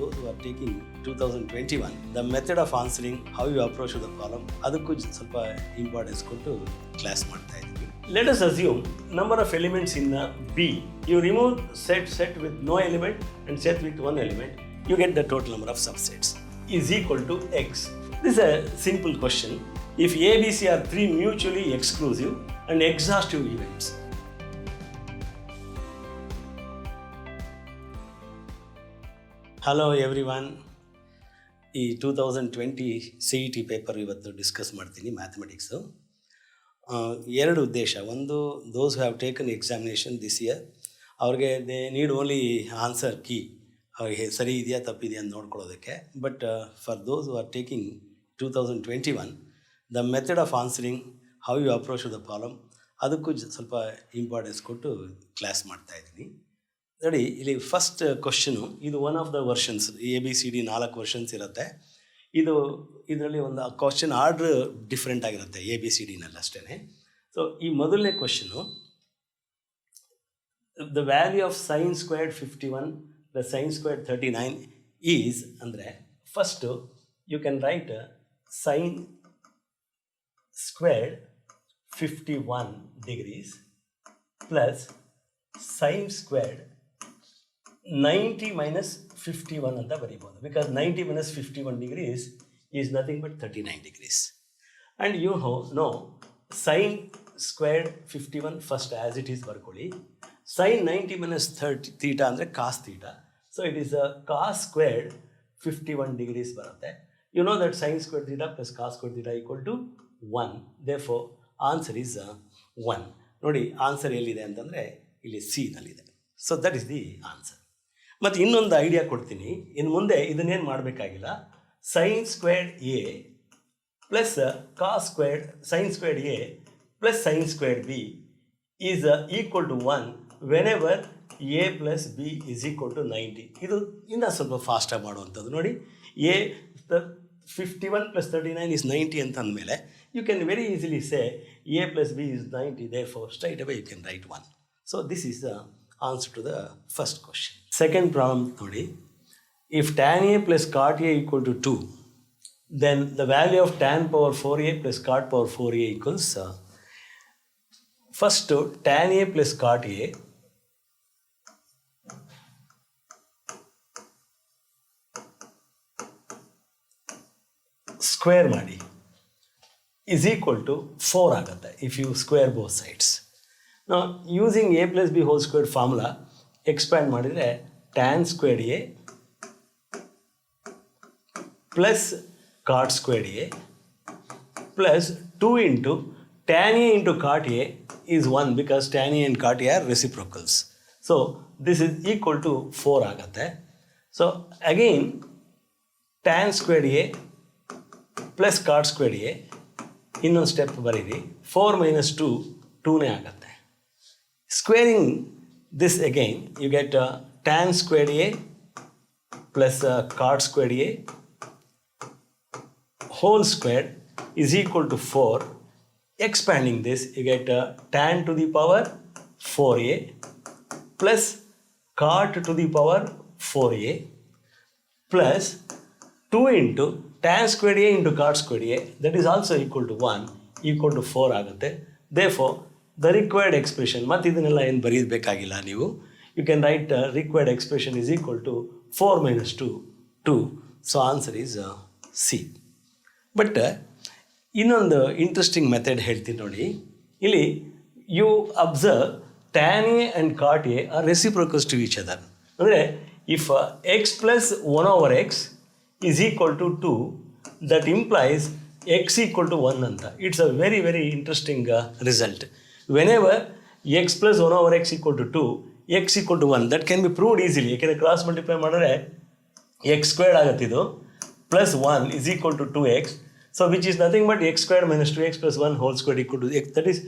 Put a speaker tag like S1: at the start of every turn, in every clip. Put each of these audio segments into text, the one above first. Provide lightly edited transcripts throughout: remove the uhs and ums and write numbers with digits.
S1: those who are taking 2021, the method of answering, how you approach the problem, ಅದಕ್ಕೂ ಸ್ವಲ್ಪ importance ಕೊಟ್ಟು class ಮಾಡ್ತಾ ಇದ್ದೀವಿ. Let us assume number of elements in B. You remove set with no element and set with one element. You get the total number of subsets is equal to X. This is a simple question. If A, B, C are three mutually exclusive and exhaustive events. Hello everyone. ಈ 2020 CET paper ಇವತ್ತು discuss ಮಾಡ್ತೀನಿ mathematics. ಎರಡು ಉದ್ದೇಶ. ಒಂದು, those have taken examination this year, ಅವ್ರಿಗೆ they need only answer key, ಅವ್ರಿಗೆ ಸರಿ ಇದೆಯಾ ತಪ್ಪಿದೆಯಾ ಅಂತ ನೋಡ್ಕೊಳ್ಳೋದಕ್ಕೆ. But for those who are taking 2021, the method of answering, how you approach the problem, ಅದಕ್ಕೂ ಸ್ವಲ್ಪ ಇಂಪಾರ್ಟೆನ್ಸ್ ಕೊಟ್ಟು ಕ್ಲಾಸ್ ಮಾಡ್ತಾಯಿದ್ದೀನಿ. ನೋಡಿ, ಇಲ್ಲಿ ಫಸ್ಟ್ ಕ್ವಶನು, ಇದು one of the versions. ABCD 4 versions ಇರುತ್ತೆ. ಇದರಲ್ಲಿ ಒಂದು ಕ್ವಶನ್ ಆರ್ಡ್ರ್ ಡಿಫ್ರೆಂಟ್ ಆಗಿರುತ್ತೆ ABCDನಲ್ಲಿ ಅಷ್ಟೇ. ಸೊ ಈ ಮೊದಲನೇ question, the value of sine squared 51 the sine squared 39 is ಅಂದರೆ, first you can write sine squared 51 degrees plus sine squared 90 minus 51 ಅಂತ ಬರೀಬೋದು. Because 90 minus 51 degrees is nothing but 39 degrees. And you know sin squared 51 first as it is ಬರ್ಕೊಳ್ಳಿ. sin 90 minus 30 theta ಅಂದರೆ cos theta. So it is a cos squared 51 degrees ಬರುತ್ತೆ. You know that sin squared theta plus cos squared theta equal to 1. Therefore answer is 1. ನೋಡಿ, answer ಎಲ್ಲಿದೆ ಅಂತಂದರೆ ಇಲ್ಲಿ C ನಲ್ಲಿದೆ. So that is the answer. ಮತ್ತು ಇನ್ನೊಂದು idea ಕೊಡ್ತೀನಿ. ಇನ್ನು ಮುಂದೆ ಇದನ್ನೇನು ಮಾಡಬೇಕಾಗಿಲ್ಲ. Sine squared A plus cos squared sine squared A plus sine squared B is equal to 1 whenever A plus B is equal to 90. ಇದು ಇನ್ನೂ ಸ್ವಲ್ಪ ಫಾಸ್ಟಾಗಿ ಮಾಡುವಂಥದ್ದು. ನೋಡಿ, A 51 ಪ್ಲಸ್ 39 ಈಸ್ 90 ಅಂತ ಅಂದಮೇಲೆ you can very easily say A plus B is 90, therefore straight away you can write 1. So this is the answer to the first question. Second problem ನೋಡಿ, if tan A plus cot A equal to 2, then the value of tan power 4A plus cot power 4A equals, first tan A plus cot A square ಮಾಡಿ is equal to 4 ಆಗುತ್ತೆ if you square both sides. Now using A plus B whole squared formula expand ಮಾಡಿದರೆ tan squared A plus cot squared A plus 2 into tan A into cot A is 1 because tan A and cot A are reciprocals. So this is equal to 4 ಆಗುತ್ತೆ. So again tan squared A plus cot squared A ಇನ್ನೊಂದು step ಬರೀರಿ. 4 minus 2 2ನೇ ಆಗುತ್ತೆ. Squaring this again, you get tan squared A plus cot squared A whole squared is equal to 4. Expanding this, you get tan to the power 4A plus cot to the power 4A plus 2 into tan squared A into cot squared A, that is also equal to 1, equal to 4 ಆಗುತ್ತೆ. Therefore the required expression, ಮತ್ತು ಇದನ್ನೆಲ್ಲ ಏನು ಬರೀಬೇಕಾಗಿಲ್ಲ ನೀವು. You can write required expression is equal to 4 minus 2, 2. So answer is C. But ಇನ್ನೊಂದು interesting method ಹೇಳ್ತೀನಿ ನೋಡಿ. ಇಲ್ಲಿ you observe tan A and cot A are reciprocals to each other. ಅಂದರೆ if x plus 1 over x is equal to 2, that implies x equal to 1 ಅಂತ. It's a very very interesting result. Whenever x plus 1 over x equal to 2, x equal to 1, that can be proved easily. ಯಾಕೆಂದರೆ cross multiply ಮಾಡಿದ್ರೆ x squared ಆಗುತ್ತಿದ್ದು plus 1 is equal to 2x. So which is nothing but x squared minus 2x plus 1 whole squared equal to x. That is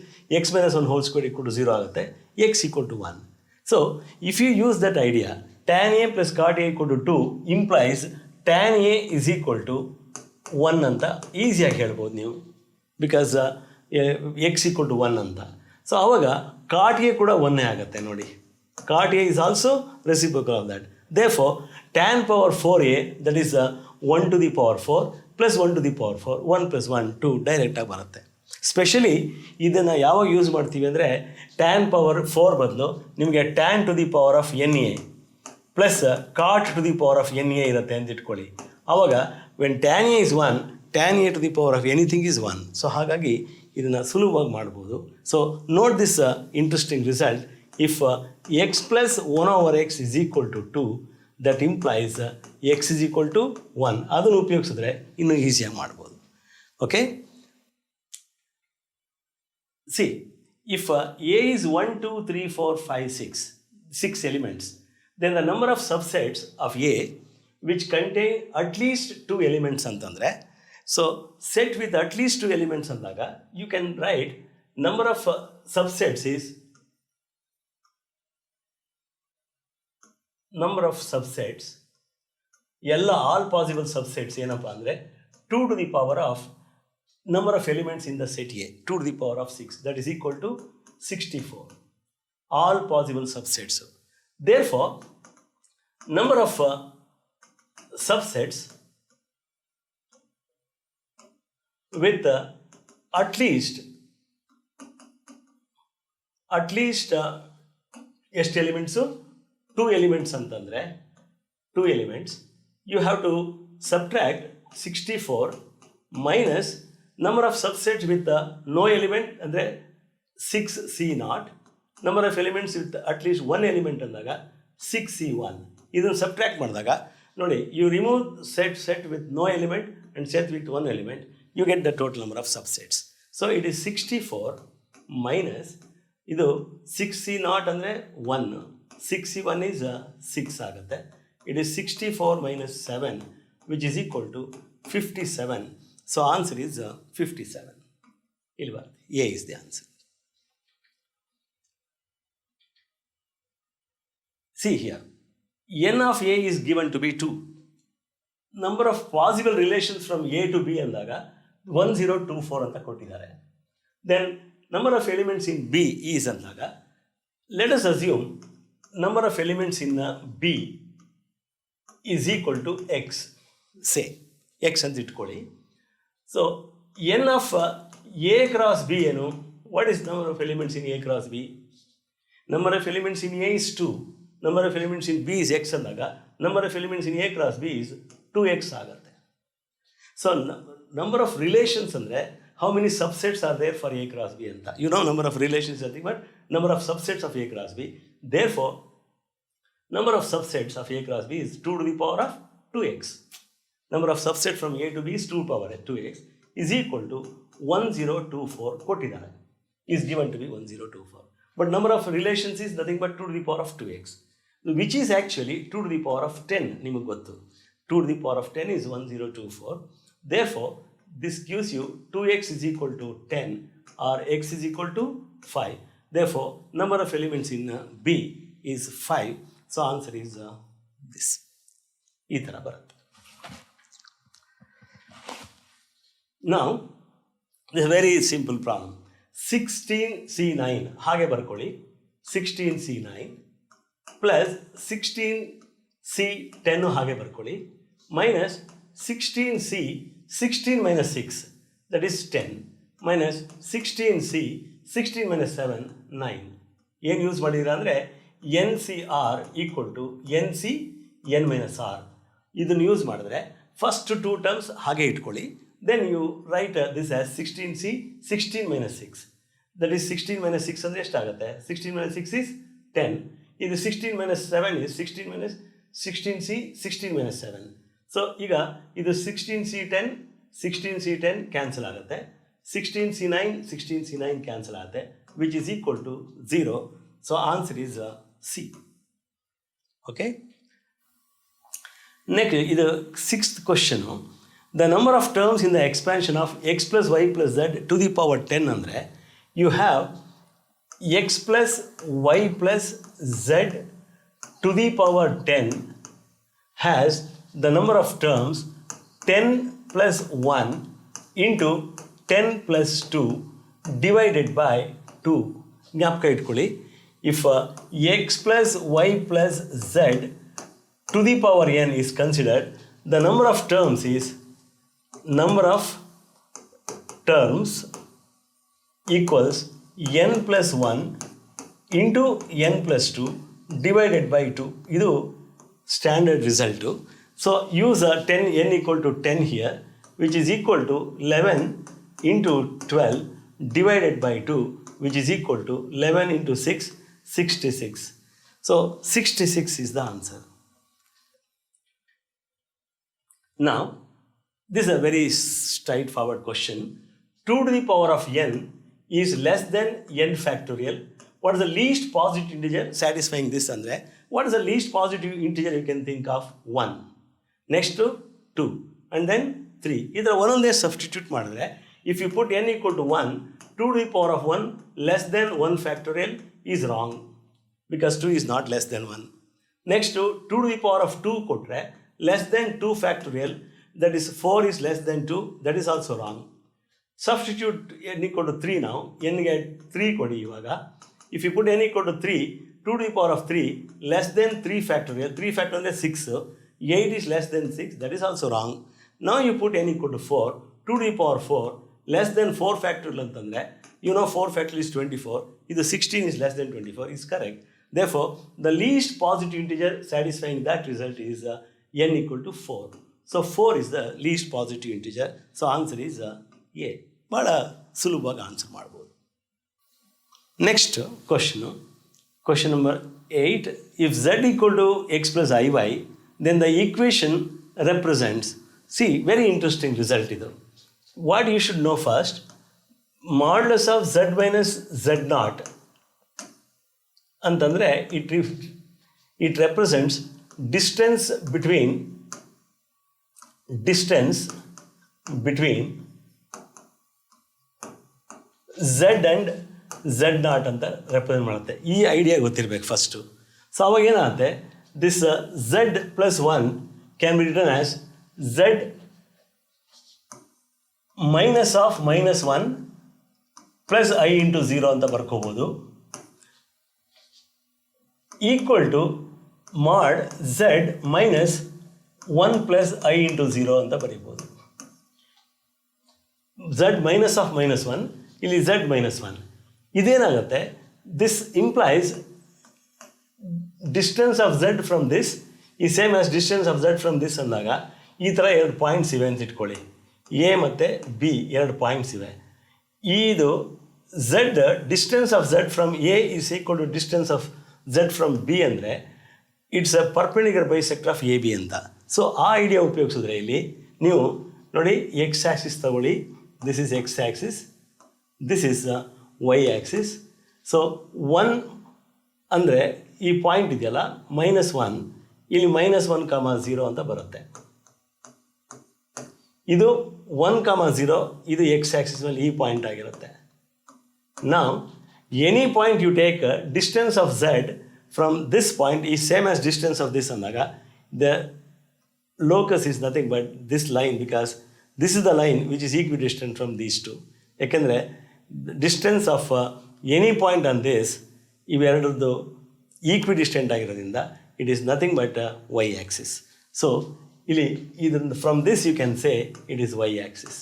S1: x minus 1 whole squared equal to 0 ಆಗುತ್ತೆ. x equal to 1. So if you use that idea, tan A plus cot A equal to 2 implies tan A is equal to 1 ಅಂತ ಈಸಿಯಾಗಿ ಹೇಳ್ಬೋದು ನೀವು. Because x equal to 1 ಅಂತ. So ಆವಾಗ cot A ಕೂಡ 1 ಆಗುತ್ತೆ ನೋಡಿ. cot A is also reciprocal of that. Therefore tan power 4a, that is 1 to the power 4 plus 1 to the power 4, 1 plus 1 2 ಡೈರೆಕ್ಟಾಗಿ ಬರುತ್ತೆ. ಸ್ಪೆಷಲಿ ಇದನ್ನು ಯಾವಾಗ ಯೂಸ್ ಮಾಡ್ತೀವಿ ಅಂದರೆ ಟ್ಯಾನ್ ಪವರ್ 4 ಬದಲು ನಿಮಗೆ tan to the power of n a plus cot to the power of n a ಇರುತ್ತೆ ಅಂತ ಇಟ್ಕೊಳ್ಳಿ. ಆವಾಗ when tan a is 1, tan a to the power of anything is 1. So ಹಾಗಾಗಿ ಇದನ್ನು ಸುಲಭವಾಗಿ ಮಾಡ್ಬೋದು. So note this interesting result. If x plus 1 over x is equal to 2, that implies x is equal to 1. ಅದನ್ನು ಉಪಯೋಗಿಸಿದ್ರೆ ಇನ್ನೂ ಈಸಿಯಾಗಿ ಮಾಡ್ಬೋದು. Okay, see, if a is 1 2 3 4 5 6 elements, then the number of subsets of a which contain at least 2 elements ಅಂತಂದರೆ, so set with at least 2 elements ಅಂದಾಗ you can write number of subsets is number of subsets, ಎಲ್ಲ all possible subsets ಏನಪ್ಪ ಅಂದರೆ 2 to the power of number of elements in the set A, 2 to the power of 6, that is equal to 64. All possible subsets. Therefore, number of subsets with at least ಎಷ್ಟು elements? 2 elements ಅಂತಂದರೆ 2 elements, you have to subtract 64 minus number of subsets with no element ಅಂದರೆ 6C0, number of elements with at least 1 element ಅಂದಾಗ 6C1. ಇದನ್ನು subtract ಮಾಡಿದಾಗ ನೋಡಿ, you remove set with no element and set with 1 element, you get the total number of subsets. So it is 64 minus ಇದು 6C0 ಅಂದರೆ 1, 6C1 is 6 ಆಗುತ್ತೆ. It is 64 minus 7, which is equal to 57. So answer is 57. Ilva, A is the answer. See here, n of A is given to be 2. Number of possible relations from A to B ಅಂದಾಗ 1024 ಅಂತ ಕೊಟ್ಟಿದ್ದಾರೆ. Then number of elements in B is ಅಂದಾಗ, let us assume number of elements in B is equal to x. Say x ಅಂತ ಇಟ್ಕೊಳ್ಳಿ. So n of A cross B ಏನು? What is number of elements in A cross B? Number of elements in A is 2. Number of elements in B is x ಅಂದಾಗ number of elements in A cross B is 2x ಆಗುತ್ತೆ. So number of relations ಅಂದರೆ how many subsets are there for A cross B ಅಂತ. You know number of relations is nothing but number of subsets of A cross B. Therefore, number of subsets of A cross B is 2 to the power of 2x. Number of subsets from A to B is 2 power 2x is equal to 1024 ಕೊಟ್ಟಿದ್ದಾರೆ, is given to be 1024. But number of relations is nothing but 2 to the power of 2x, which is actually 2 to the power of 10. ನಿಮಗೆ ಗೊತ್ತು 2 to the power of 10 is 1024. Therefore, this gives you 2x is equal to 10 or x is equal to 5. Therefore, number of elements in B is 5. So answer is this. ಈ ಥರ ಬರುತ್ತೆ. Now, this is a very simple problem. 16C9 ಹಾಗೆ ಬರ್ಕೊಳ್ಳಿ. 16C9 plus 16C10 ಹಾಗೆ ಬರ್ಕೊಳ್ಳಿ minus 16C 16 minus 6, that is 10, minus 16C 16 minus 7 9. ಏನು use ಮಾಡಿದ್ದೀರ ಅಂದರೆ NCR equal to NC n minus R. ಇದನ್ನು ಯೂಸ್ ಮಾಡಿದ್ರೆ ಫಸ್ಟ್ 2 ಟರ್ಮ್ಸ್ ಹಾಗೆ ಇಟ್ಕೊಳ್ಳಿ. Then you write this as 16C 16 minus 6. That is 16 minus 6 ಅಂದರೆ ಎಷ್ಟಾಗುತ್ತೆ? 16 minus 6 is 10. ಇದು 16 minus 7 is 16 minus 16C 16 minus 7. So ಈಗ ಇದು 16C10 16C10 ಕ್ಯಾನ್ಸಲ್ ಆಗುತ್ತೆ, 16C9 16C9 ಕ್ಯಾನ್ಸಲ್ ಆಗುತ್ತೆ, which is equal to 0. So answer is C. Okay. Next, ಇದು 6th question. The number of terms in the expansion of x plus y plus z to the power 10 ಅಂದರೆ you have x plus y plus z to the power 10 has the number of terms 10 plus 1 into 10 plus 2 divided by 2. ಜ್ಞಾಪಕ ಇಟ್ಕೊಳ್ಳಿ. If x plus y plus z to the power n is considered, the number of terms is number of terms equals n plus 1 into n plus 2 divided by 2. Idu standard result. So use a 10 n equal to 10 here, which is equal to 11 into 12 divided by 2, which is equal to 11 into 6, 66. So 66 is the answer. Now, this is a very straightforward question. 2 to the power of n is less than n factorial. What is the least positive integer satisfying this? Andre, what is the least positive integer you can think of? 1. Next to 2. And then 3. Either one on there substitute madre. If you put n equal to 1, 2 to the power of 1 less than 1 factorial is wrong, because 2 is not less than 1. Next to 2 to the power of 2 kotre less than 2 factorial, that is 4 is less than 2, that is also wrong. Substitute n equal to 3 now, n get 3 kodi ivaga. If you put n equal to 3, 2 to the power of 3 less than 3 factorial, 3 factorial is 6, 8 is less than 6, that is also wrong. Now you put n equal to 4, 2 to the power 4 less than 4 factorial antandre, you know 4 factorial is 24, either 16 is less than 24 is correct. Therefore, the least positive integer satisfying that result is n equal to 4. So 4 is the least positive integer. So answer is A. Bada sulubhaga answer ಮಾಡಬಹುದು. Next question number 8. If z equal to x plus iy, then the equation represents, see, very interesting result idu. What you should know first, modulus of z minus z naught ಅಂತಂದರೆ it represents distance between z and z naught ಅಂತ represent ಮಾಡುತ್ತೆ. ಈ idea ಗೊತ್ತಿರಬೇಕು first. So ಅವಾಗ ಏನಾಗುತ್ತೆ, this z plus 1 can be written as z minus of minus 1 plus i into 0 ಅಂತ ಬರ್ಕೋಬೋದು, equal to mod z minus 1 plus i into 0 ಅಂತ ಬರೀಬೋದು. z ಮೈನಸ್ ಆಫ್ ಮೈನಸ್ 1, ಇಲ್ಲಿ z ಮೈನಸ್ 1. ಇದೇನಾಗುತ್ತೆ, this implies distance of z from this ಈ same as distance of z from this ಅಂದಾಗ ಈ ಥರ 2 ಪಾಯಿಂಟ್ಸ್ ಇವೆ ಅಂತ ಇಟ್ಕೊಳ್ಳಿ. ಎ ಮತ್ತು ಬಿ 2 ಪಾಯಿಂಟ್ಸ್ ಇವೆ. ಇದು z distance of z from A is equal to distance of z from B ಅಂದರೆ it's a perpendicular bisector of A B ಅಂತ. ಸೊ ಆ ಐಡಿಯಾ ಉಪಯೋಗಿಸಿದ್ರೆ ಇಲ್ಲಿ ನೀವು ನೋಡಿ, ಎಕ್ಸ್ ಆ್ಯಕ್ಸಿಸ್ ತಗೊಳ್ಳಿ, this is x axis, this is Y axis. So 1 ಅಂದರೆ ಈ ಪಾಯಿಂಟ್ ಇದೆಯಲ್ಲ ಮೈನಸ್ 1, ಇಲ್ಲಿ ಮೈನಸ್ 1,0 ಅಂತ ಬರುತ್ತೆ. ಇದು 1,0, ಇದು ಎಕ್ಸ್ ಆ್ಯಕ್ಸಿಸ್ ಮೇಲೆ ಈ ಪಾಯಿಂಟ್ ಆಗಿರುತ್ತೆ. ನಾವು any point you take distance of Z from this point ಈ same as distance of this ಅಂದಾಗ the locus is nothing but this line, because this is the line which is equidistant from these two. ಯಾಕೆಂದರೆ distance of any point on this ಇವೆರಡರದ್ದು equidistant ಆಗಿರೋದ್ರಿಂದ it is nothing but Y axis. So ಇಲ್ಲಿ ಇದನ್ನು from this you can say it is Y axis.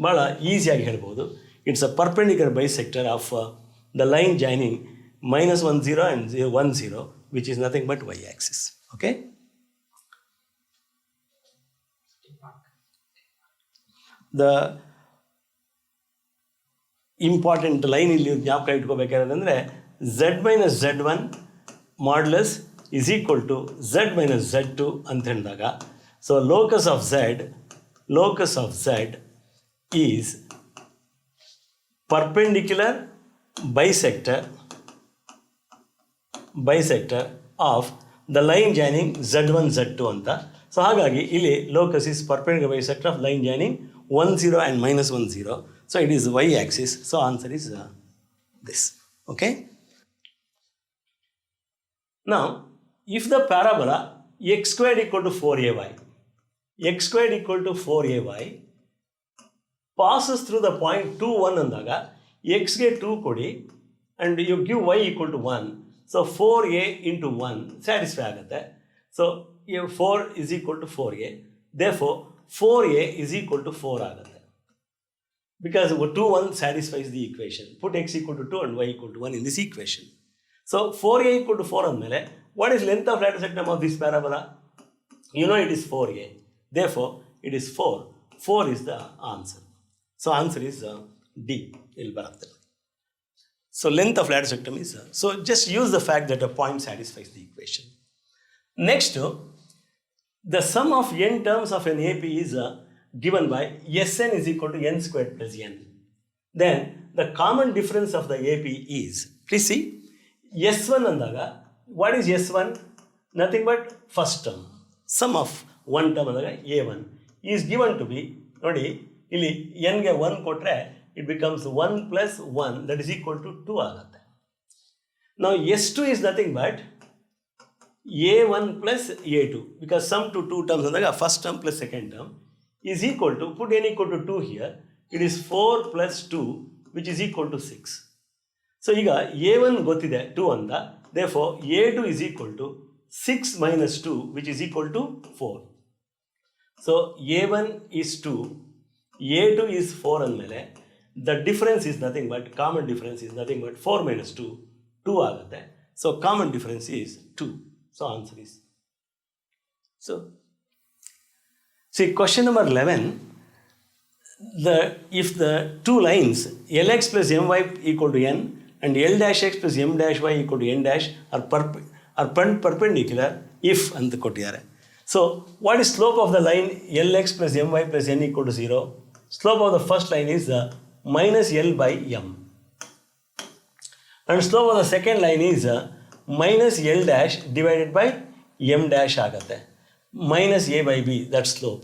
S1: ಭಾಳ ಈಸಿಯಾಗಿ ಹೇಳ್ಬೋದು. It's a perpendicular bisector of the line joining -10 and 10, which is nothing but y axis. Okay. The important line ಇಲ್ಲಿ ಜ್ಞಾಪಕ ಇಟ್ಕೋಬೇಕಾದ್ರೆ z minus z1 modulus is equal to z minus z2 ಅಂತ ಹೇಳಿದಾಗ, so locus of z is perpendicular bisector of the line joining z1 z2 ಅಂತ. So ಹಾಗಾಗಿ ಇಲ್ಲಿ locus is perpendicular bisector of line joining 10 and -10. So it is y axis. So answer is this. Okay. Now if the parabola x squared equal to 4ay passes through the point 2, 1 ಅಂದಾಗ x ಗೆ 2 ಕೊಡಿ and you give y equal to 1, so 4a into 1 satisfy ಆಗುತ್ತೆ. So 4 is equal to 4a. Therefore, 4a is equal to 4 ಆಗುತ್ತೆ. Because 2, 1 satisfies the equation. Put x equal to 2 and y equal to 1 in this equation. So 4a equal to 4 ಅಂದಮೇಲೆ what is length of lateral sectum of this parabola? You know it is 4a. Therefore, it is 4. 4 is the answer. So answer is D. ಇಲ್ಲಿ ಬರುತ್ತೆ. So length of lateral sectum is so just use the fact that a point satisfies the equation. Next, the sum of n terms of an AP is given by Sn is equal to n squared plus n. Then the common difference of the AP is, please see, S1 andaga, what is S1? Nothing but first term. Sum of one term andaga A1 is given to be, nodi, ಇಲ್ಲಿ n ಗೆ 1 ಕೊಟ್ಟರೆ it becomes 1 plus 1 that is equal to 2 ಆಗುತ್ತೆ. Now S2 is nothing but A1 plus A2 because sum to 2 terms andaga first term plus second term is equal to, put n equal to 2 here, it is 4 plus 2 which is equal to 6. So ಈಗ A1 ಗೊತ್ತಿದೆ 2 ಅಂತ, therefore A2 is equal to 6 minus 2 which is equal to 4. So A1 is 2, A2 is 4 ಅಂದಮೇಲೆ the difference is nothing but, common difference is nothing but 4 minus 2, 2 ಆಗುತ್ತೆ. So common difference is 2. So answer is, so see question number 11, if the two lines Lx plus My equal to n and L dash x plus M dash y equal to n dash are perpendicular if ಅಂತ ಕೊಟ್ಟಿದ್ದಾರೆ. So what is slope of the line Lx plus My plus n equal to 0? Slope of the first line is minus L by M. And slope of the second line is minus L dash divided by M dash ಆಗುತ್ತೆ. Minus A by B, that slope.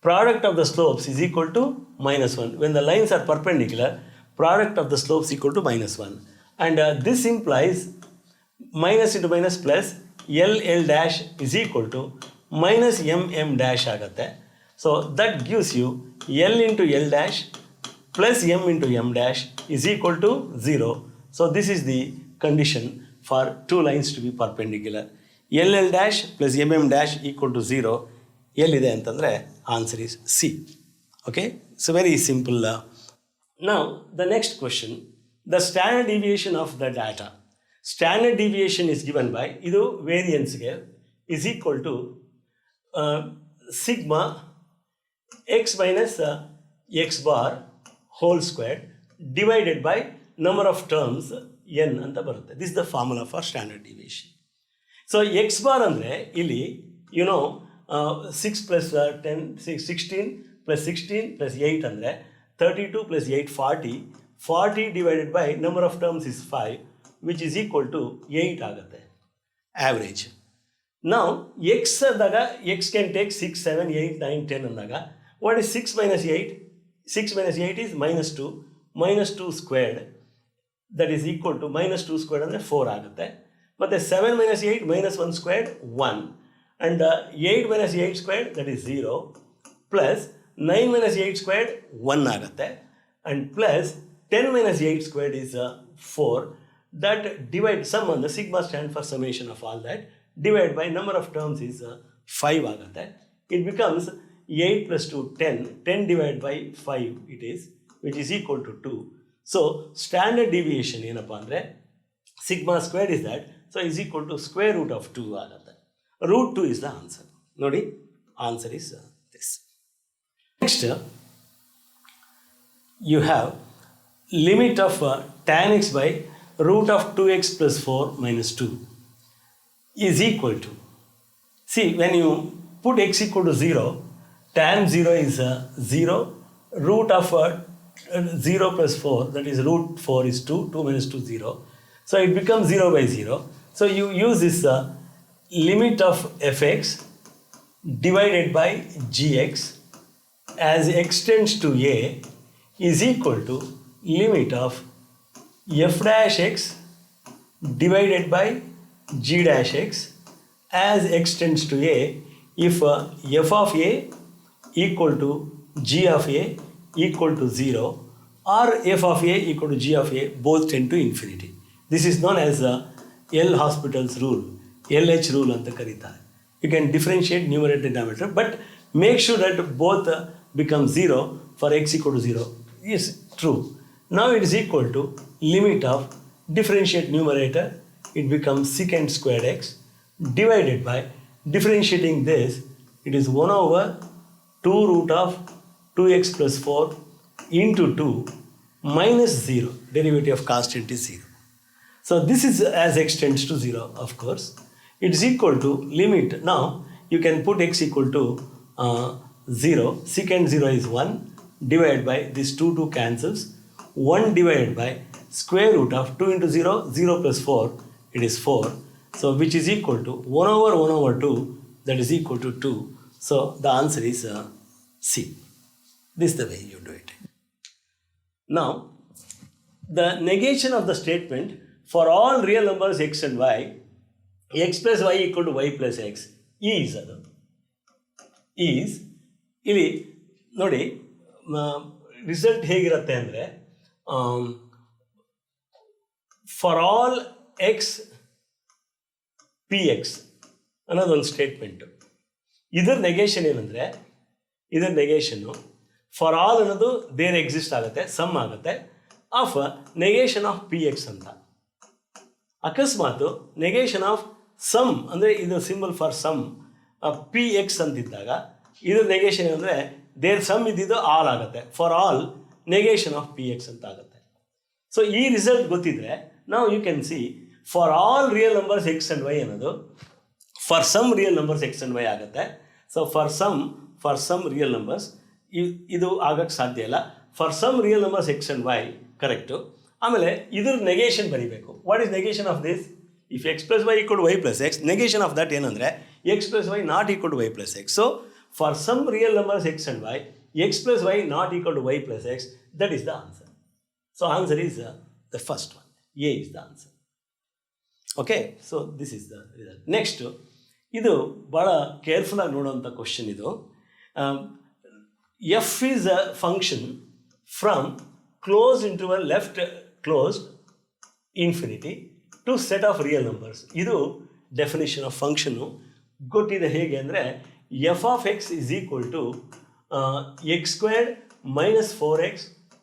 S1: Product of the slopes is equal to minus 1. When the lines are perpendicular, product of the slopes equal to minus 1. And this implies minus into minus plus L dash is equal to minus M dash ಆಗುತ್ತೆ. So that gives you L into L dash plus M into M dash is equal to 0. So this is the condition for two lines to be perpendicular. L dash plus M dash equal to 0. L ಇದೆ ಅಂತಂದರೆ answer is C. Okay, so very simple. Now the next question, the standard deviation of the data. Standard deviation is given by, ಇದು variance ಗೆ is equal to sigma x minus x bar whole squared divided by number of terms n ಅಂತ ಬರುತ್ತೆ. This is the formula for standard deviation. So x bar ಅಂದರೆ ಇಲ್ಲಿ you know 6 plus 10 16 plus 16 plus 8 ಅಂದರೆ 32 plus 8 40 divided by number of terms is 5 which is equal to 8 ಆಗುತ್ತೆ average. Now x ಅಂದಾಗ x can take 6 7 8 9 10 ಅಂದಾಗ what is 6 minus 8? 6 minus 8 is minus 2 squared, that is equal to minus 2 squared ಅಂದರೆ 4 ಆಗುತ್ತೆ. ಮತ್ತು 7 minus 8 minus 1 squared 1 and 8 minus 8 squared that is 0 plus 9 minus 8 squared 1 ಆಗುತ್ತೆ and plus 10 minus 8 squared is 4. That divide sum on the sigma stand for summation of all that, divided by number of terms is 5 ಆಗುತ್ತೆ. It becomes 8 plus 2 10 divided by 5 it is, which is equal to 2. So standard deviation ಏನಪ್ಪ ಅಂದರೆ sigma squared is that, so is equal to square root of 2 ಆಗುತ್ತೆ. Root 2 is the answer. ನೋಡಿ answer is this. Next you have limit of tan x by root of 2x plus 4 minus 2 is equal to, see when you put x equal to 0, tan 0 is 0, root of 0 plus 4, that is root 4 is 2, 2 minus 2 0. So it becomes 0 by 0. So you use this limit of fx divided by gx as x tends to a is equal to limit of f dash x divided by g dash x as x tends to a if f of a equal to g of a equal to 0 or f of a equal to g of a both tend to infinity. This is known as L hospitals rule, LH rule ಅಂತ ಕರೀತಾರೆ. You can differentiate numerator and denominator, but make sure that both become 0 for x equal to 0. Yes, true. Now it is equal to limit of differentiate numerator, it becomes secant squared x divided by differentiating this, it is 1 over 2 root of 2x plus 4 into 2 minus 0, derivative of constant is 0. So this is as x tends to 0, of course. It is equal to limit. Now you can put x equal to 0. Secant 0 is 1 divided by this 2 cancels. 1 divided by square root of 2 into 0, 0 plus 4, it is 4. So which is equal to 1 over 1 over 2, that is equal to 2. So the answer is C. This is the way you do it. Now, the negation of the statement for all real numbers x and y, x plus y equal to y plus x is ಅದು is ಇಲ್ಲಿ ನೋಡಿ result ಹೇಗಿರುತ್ತೆ ಅಂದರೆ for all X P X ಅನ್ನೋದೊಂದು statement. ಇದರ negation ಏನಂದರೆ, ಇದರ negation for all ಅನ್ನೋದು ದೇರ್ ಎಕ್ಸಿಸ್ಟ್ ಆಗುತ್ತೆ, ಸಮ್ ಆಗುತ್ತೆ, of negation of P X ಅಂತ. ಅಕಸ್ಮಾತು ನೆಗೇಷನ್ ಆಫ್ ಸಮ್ ಅಂದರೆ ಇದು symbol for some P X ಅಂತಿದ್ದಾಗ ಇದು ನೆಗೇಷನ್ ಅಂದರೆ ದೇರ್ ಸಮ್ ಇದ್ದಿದ್ದು ಆಲ್ ಆಗುತ್ತೆ, for all negation of P X ಅಂತ ಆಗುತ್ತೆ. ಸೊ ಈ ರಿಸಲ್ಟ್ ಗೊತ್ತಿದ್ರೆ ನಾವು you can see for all real numbers X and Y ಅನ್ನೋದು for some real numbers X and Y ಆಗುತ್ತೆ. So for some real numbers ಇದು ಆಗಕ್ಕೆ ಸಾಧ್ಯ ಇಲ್ಲ. For some real numbers X and Y correct. ಆಮೇಲೆ ಇದ್ರ ನೆಗೇಷನ್ ಬರೀಬೇಕು. What is negation of this? If X plus Y equal to Y plus X, negation of that ಏನಂದರೆ X plus Y not equal to Y plus X. So for some real numbers X and y, x plus Y not equal to Y plus x, that is the answer. So answer is the first one. A is the answer. Okay, so this is the result. Next, ಇದು ಭಾಳ ಕೇರ್ಫುಲ್ಲಾಗಿ ನೋಡುವಂಥ question ಇದು. F is a function from close interval left closed infinity to set of real numbers. ಇದು definition of function ಗೊತ್ತಿದೆ. ಹೇಗೆ ಅಂದರೆ f of x is equal to x squared minus 4x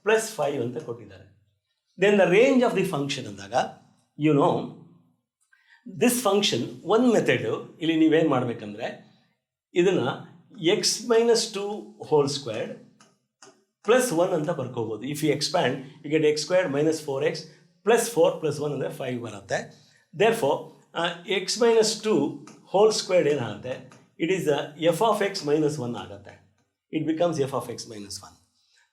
S1: plus 5 ಅಂತ ಕೊಟ್ಟಿದ್ದಾರೆ. Then the range of the function ಅಂದಾಗ you know this function ಒಂದು method ಇಲ್ಲಿ ನೀವೇನು ಮಾಡಬೇಕಂದ್ರೆ ಇದನ್ನು X minus 2 whole squared plus 1 ಅಂತ ಬರ್ಕೋಬೋದು. If you expand you get X squared minus 4x plus 4 plus 1 ಅಂದರೆ 5 ಬರುತ್ತೆ. Therefore X minus 2 whole squared ಏನಾಗುತ್ತೆ, it is F of X minus 1 ಆಗುತ್ತೆ. It becomes F of X minus 1.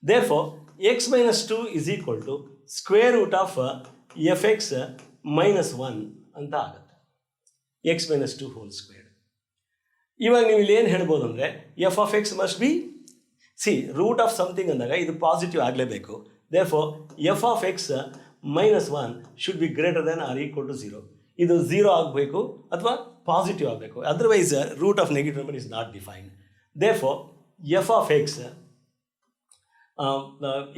S1: Therefore X minus 2 is equal to square root of f x minus 1 ಅಂತ ಆಗುತ್ತೆ. X minus 2 whole squared. ಇವಾಗ ನೀವು ಇಲ್ಲಿ ಏನು ಹೇಳ್ಬೋದು ಅಂದರೆ f of x must be root of something ಅಂದಾಗ ಇದು ಪಾಸಿಟಿವ್ ಆಗಲೇಬೇಕು. Therefore f of X minus 1 should be greater than or equal to 0. ಇದು 0 ಆಗಬೇಕು ಅಥವಾ ಪಾಸಿಟಿವ್ ಆಗಬೇಕು, otherwise root of negative number is not defined. There four f of x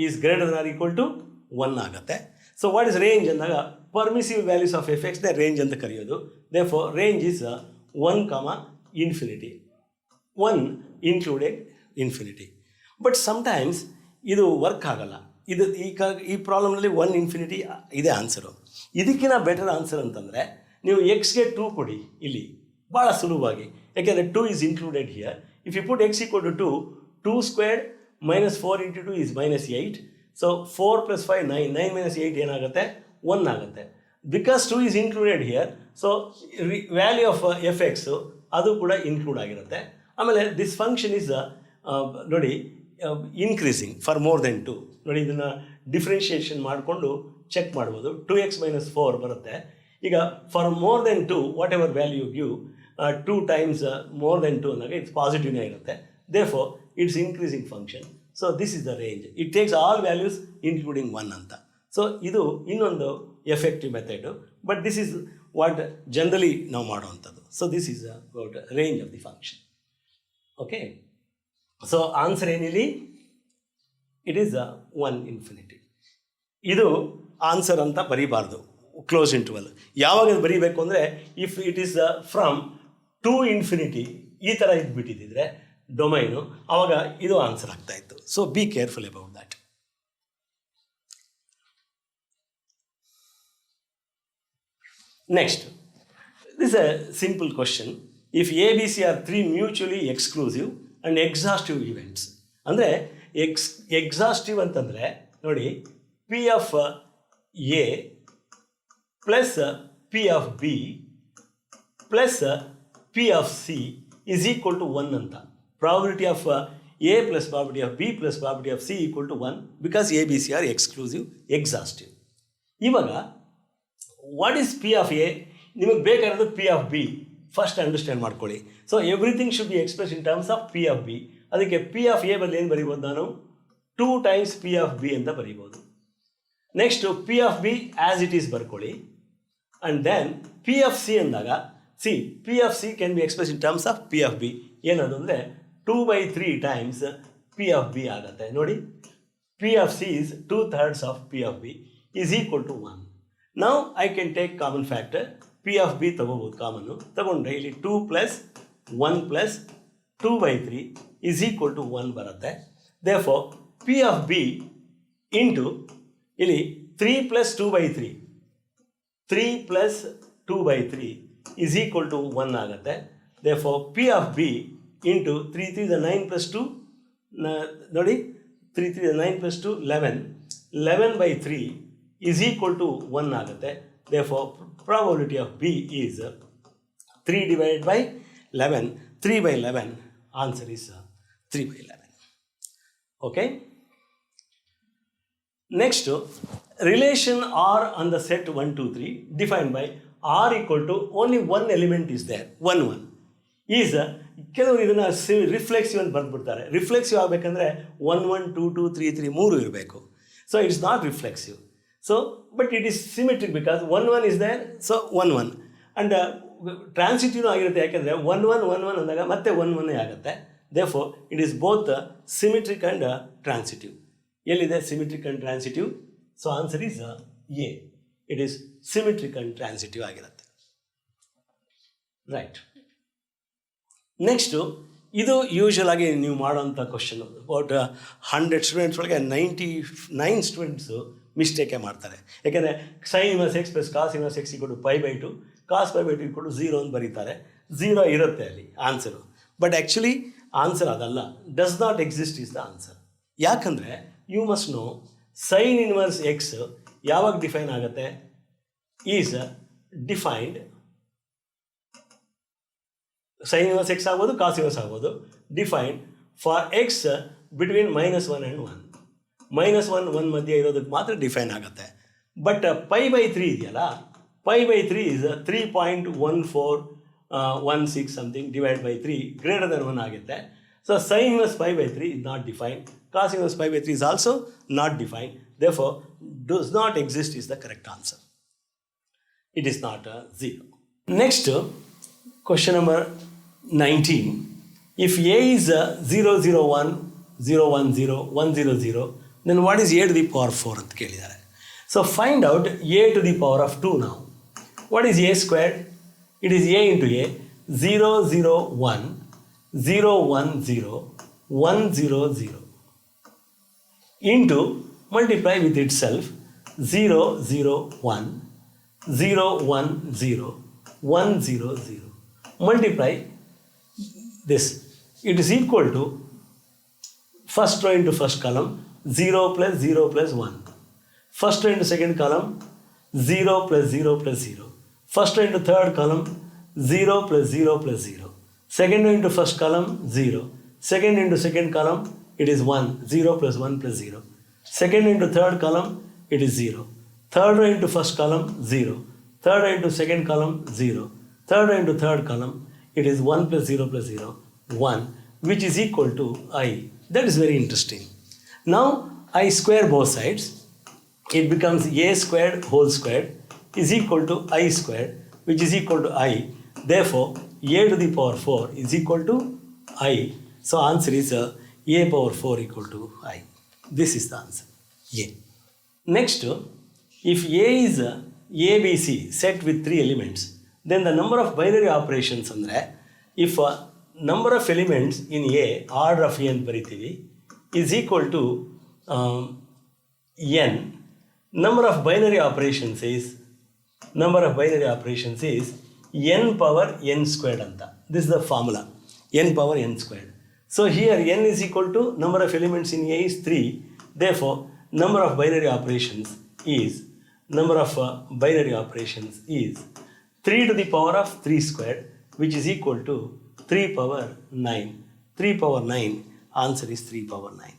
S1: is greater than or equal to 1 ಆಗುತ್ತೆ. So what is range ಅಂದಾಗ permissive values of f ಎಕ್ಸ್ನೇ range ಅಂತ ಕರೆಯೋದು. Therefore range is 1, infinity, 1 included infinity. But sometimes ಇದು work ಆಗಲ್ಲ. ಇದು ಈ ಪ್ರಾಬ್ಲಮ್ನಲ್ಲಿ 1 ಇನ್ಫಿನಿಟಿ ಇದೆ ಆನ್ಸರು. ಇದಕ್ಕಿಂತ ಬೆಟರ್ ಆನ್ಸರ್ ಅಂತಂದರೆ ನೀವು ಎಕ್ಸ್ಗೆ 2 ಕೊಡಿ ಇಲ್ಲಿ ಭಾಳ ಸುಲಭವಾಗಿ, ಯಾಕೆಂದರೆ 2 is included here. If you put x equal to 2 squared minus 4 into 2 is minus 8. So 4 plus 5 9 minus 8 ಏನಾಗುತ್ತೆ, 1 ಆಗುತ್ತೆ. Because 2 is included here, so value of f x ಅದು ಕೂಡ ಇನ್ಕ್ಲೂಡ್ ಆಗಿರುತ್ತೆ. ಆಮೇಲೆ ದಿಸ್ ಫಂಕ್ಷನ್ ಈಸ್ ನೋಡಿ ಇನ್ಕ್ರೀಸಿಂಗ್ ಫಾರ್ ಮೋರ್ ದೆನ್ 2. ನೋಡಿ ಇದನ್ನು differentiation ಮಾಡಿಕೊಂಡು ಚೆಕ್ ಮಾಡ್ಬೋದು. 2x ಮೈನಸ್ 4 ಬರುತ್ತೆ. ಈಗ for more than 2 whatever value give 2 times more than 2 ಅಂದಾಗ ಇಟ್ಸ್ ಪಾಸಿಟಿವ್ನೇ ಇರುತ್ತೆ. Therefore it's increasing function. So this is the range. It takes all values including 1 ಅಂತ. ಸೊ ಇದು ಇನ್ನೊಂದು effective method, but this is what generally ನಾವು ಮಾಡುವಂಥದ್ದು. So this is about range of the function. Okay, so answer ಏನಿಲ್ಲಿ, it is 1 infinity. ಇದು answer ಅಂತ ಬರೀಬಾರ್ದು. Close interval. ಯಾವಾಗ ಬರೀಬೇಕು ಅಂದರೆ if it is from to infinity ಈ ಥರ ಇದ್ಬಿಟ್ಟಿದ್ದರೆ ಡೊಮೈನು, ಆವಾಗ ಇದು ಆನ್ಸರ್ ಆಗ್ತಾ ಇತ್ತು. So be careful about that. Next, this a simple question. If A B C are 3 mutually exclusive and exhaustive events. ಅಂದರೆ ಎಕ್ಸಾಸ್ಟಿವ್ ಅಂತಂದರೆ ನೋಡಿ, P of A plus P of B plus P of C is equal to 1 ಅಂತ. Probability of A plus probability of B plus probability of C equal to 1 because A B C are exclusive exhaustive. ಇವಾಗ what is P of A? ನಿಮಗೆ ಬೇಕಾಗಿರೋದು P of B. First understand ಮಾಡ್ಕೊಳ್ಳಿ. So everything should be express in terms of P of B. ಅದಕ್ಕೆ P of A ಬದಲು ಏನು ಬರೀಬೋದು ನಾನು? 2 times P of B ಅಂತ ಬರೀಬೋದು. Next P of B as it is ಬರ್ಕೊಳ್ಳಿ. And then P of C ಅಂದಾಗ P of C can be express in terms of P of B. ಏನದು ಅಂದರೆ 2/3 times P of B ಆಗುತ್ತೆ. ನೋಡಿ, P of C is 2/3 of P of B is equal to 1. ನಾವು I can take common factor. P of B ತಗೋಬೋದು common. ತಗೊಂಡ್ರೆ ಇಲ್ಲಿ 2 + 1 + 2/3 is equal to 1 ಬರುತ್ತೆ. Therefore P of B into ಇಲ್ಲಿ 3 + 2/3 3 + 2/3 is equal to 1 ಆಗುತ್ತೆ. Therefore P of B into 3 3 is 9 + 2 ನೋಡಿ, 3 3 is 9 + 2 11 11/3 is equal to 1 ಆಗುತ್ತೆ. Therefore probability of B is 3/11 3/11. Answer is 3/11. Okay. Next, relation R on the set 1 2 3 defined by R equal to only 1 element is there 1 1 is. ಕೆಲವರು ಇದನ್ನು reflexive ಅಂತ ಬರೆದ್ಬಿಡ್ತಾರೆ. Reflexive ಆಗಬೇಕಂದ್ರೆ 1 1 2 2 3 3 3 ಇರಬೇಕು. So it's not reflexive. So but it is symmetric because 1 1 is there. So 1 1 and transitive ಆಗಿರುತ್ತೆ. ಯಾಕೆಂದರೆ 1 1 1 1 ಅಂದಾಗ ಮತ್ತೆ 1 1 ಆಗುತ್ತೆ. Therefore it is both symmetric and transitive. ಎಲ್ಲಿದೆ symmetric and transitive? So answer is A. It is symmetric and transitive ಆಗಿರುತ್ತೆ. Right. Next, ಇದು usual ಆಗಿ ನೀವು ಮಾಡೋಂಥ ಕ್ವಶನ್. ಅಬೌಟ್ 100 ಸ್ಟೂಡೆಂಟ್ಸ್ ಒಳಗೆ 99 ಸ್ಟೂಡೆಂಟ್ಸು ಮಿಸ್ಟೇಕೇ ಮಾಡ್ತಾರೆ. ಯಾಕೆಂದರೆ sin inverse x + cos inverse x = π/2 cos π/2 = 0 ಅಂತ ಬರೀತಾರೆ. 0 ಇರುತ್ತೆ ಅಲ್ಲಿ ಆನ್ಸರು. ಬಟ್ ಆ್ಯಕ್ಚುಲಿ ಆನ್ಸರ್ ಅದಲ್ಲ. Does not exist is the answer. ಯಾಕಂದರೆ you must know sin inverse x ಯಾವಾಗ ಡಿಫೈನ್ ಆಗುತ್ತೆ? Is defined sin inverse x ಆಗ್ಬೋದು, cos inverse ಆಗ್ಬೋದು. Defined for x between -1 and 1. -1 1 ಮಧ್ಯೆ ಇರೋದಕ್ಕೆ ಮಾತ್ರ ಡಿಫೈನ್ ಆಗುತ್ತೆ. ಬಟ್ π/3 ಇದೆಯಲ್ಲ, π/3 is 3.1416 ಸಮಥಿಂಗ್ /3 ಗ್ರೇಟರ್ ದೆನ್ 1 ಆಗುತ್ತೆ. So sin inverse π/3 is not defined. Cos inverse π/3 is also not defined. Therefore, does not exist is the correct answer. It is not 0. Next, question number 19. If a is 0 0 1 0 1 0 1 0 0, then what is a to the power 4 ಅಂತ ಕೇಳಿದ್ದಾರೆ. So find out a to the power of 2 now. What is a squared? It is a into a 0 0 1 0 1 0 1 0 0 into multiply with itself 0 0 1 0 1 0 1 0 0. Multiply this. It is equal to first row into first column 0 plus 0 plus 1. First row into second column 0 plus 0 plus 0. First row into third column 0 plus 0 plus 0. Second row into first column 0. Second into second column it is 1. 0 plus 1 plus 0. Second into third column it is 0. Third row into first column 0. Third row into second column 0. Third row into third column it is 1 plus 0 plus 0 1, which is equal to I. That is very interesting. Now I square both sides. It becomes a squared whole squared is equal to I squared, which is equal to I. Therefore, a to the power 4 is equal to I. So answer is a power 4 equal to I. This is the answer. A. Next, if a is ABC set with 3 elements, then the number of binary operations andre, if number of elements in A, order of n bariತೀವಿ, is equal to n, number of binary operations is n power n squared anta. This is the formula, n power n squared. So here n is equal to number of elements in A is 3, therefore number of binary operations is 3 to the power of 3 squared, which is equal to 3 power 9. 3 power 9, answer is 3 power 9.